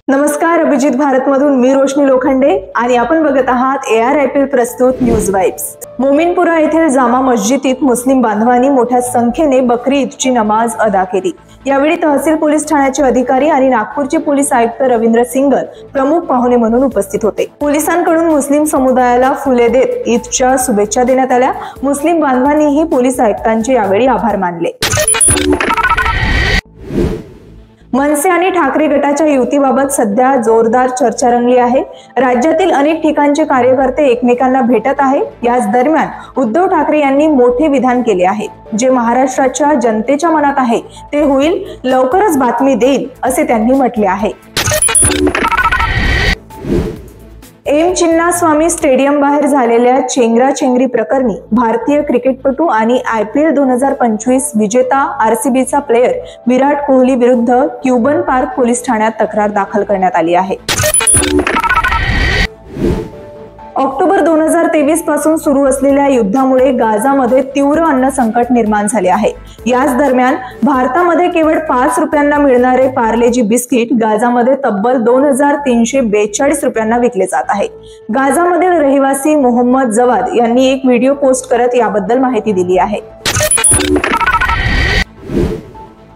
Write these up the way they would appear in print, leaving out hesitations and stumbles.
नमस्कार, अभिजित भारतमधून मी रोशनी लोखंडे आणि आपण बघत आहात ARIPL प्रस्तुत न्यूज वाइब्स। मोमीनपुरा येथील जामा मस्जिदीत मुस्लिम बांधवांनी मोठ्या संख्येने बकरी ईदची नमाज अदा केली। यावेळी तहसील पोलीस ठाण्याचे अधिकारी आणि नागपूरचे पोलीस आयुक्त रवींद्र सिंगल प्रमुख पाहुणे म्हणून उपस्थित होते। पोलिसांकडून मुस्लिम समुदायाला फुले देत ईदच्या शुभेच्छा देण्यात आल्या। मुस्लिम बांधवांनीही पोलीस आयुक्तांचे यावेळी आभार मानले। मनसे आणि ठाकरे गटाच्या युतीबाबत सध्या जोरदार चर्चा रंगली आहे। राज्यातील अनेक ठिकाणचे कार्यकर्ते एकमेकांना भेटत आहेत। याच दरम्यान उद्धव ठाकरे यांनी मोठे विधान केले आहे, जे महाराष्ट्राच्या जनतेच्या मनात आहे ते होईल, लवकरच बातमी देईल असे त्यांनी म्हटले आहे। एम चिन्नास्वामी स्टेडियम बाहेर झालेल्या चेंगराचेंगरी प्रकरणी भारतीय क्रिकेटपटू आणि IPL 2025 विजेता RCBचा प्लेयर विराट कोहली विरुद्ध क्युबन पार्क पोलीस ठाण्यात तक्रार दाखल करण्यात आली आहे। ऑक्टोबर 2023 पासून सुरू असलेल्या युद्धामुळे गाझामध्ये तीव्र अन्न संकट निर्माण झाले आहे। याच दरम्यान भारतामध्ये केवळ 5 रुपयांना मिळणारे पार्लेजी बिस्किट गाझामध्ये तब्बल 2342 रुपयांना विकले जात आहे। गाझामधील रहिवासी मोहम्मद जवाद यांनी एक व्हिडिओ पोस्ट करत याबद्दल माहिती दिली आहे।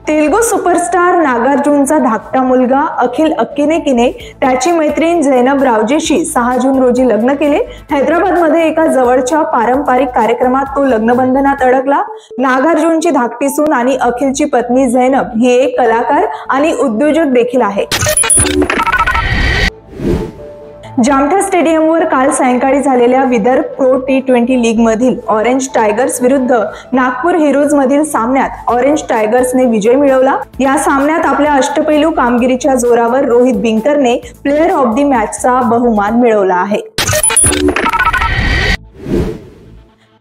तेलुगू सुपरस्टार नागार्जुनचा धाकटा मुलगा अखिल अक्किनेकीने त्याची मैत्रीण झैनब रावजेशी 6 जून रोजी लग्न केले। हैदराबादमध्ये एका जवळच्या पारंपरिक कार्यक्रमात तो लग्नबंधनात अडकला। नागार्जुनची धाकटी सून आणि अखिलची पत्नी झैनब ही एक कलाकार आणि उद्योजक देखील आहे। जामठा स्टेडियमवर काल सायंकाळी झालेल्या विदर्भ प्रो T20 लीग मधील ऑरेंज टायगर्स विरुद्ध नागपूर हिरोज मधील सामन्यात ऑरेंज टायगर्सने विजय मिळवला। या सामन्यात आपल्या अष्टपैलू कामगिरीच्या जोरावर रोहित बिंकरने प्लेयर ऑफ द मॅचचा बहुमान मिळवला आहे।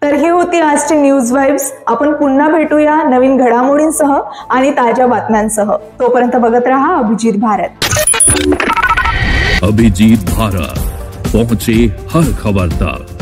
तर ही होती आजची न्यूज वाइब्स। आपण पुन्हा भेटूया नवीन घडामोडींसह आणि ताज्या बातम्यांसह। तोपर्यंत बघत रहा अभिजित भारत। अभिजीत भारत, पहुंचे हर खबर तक।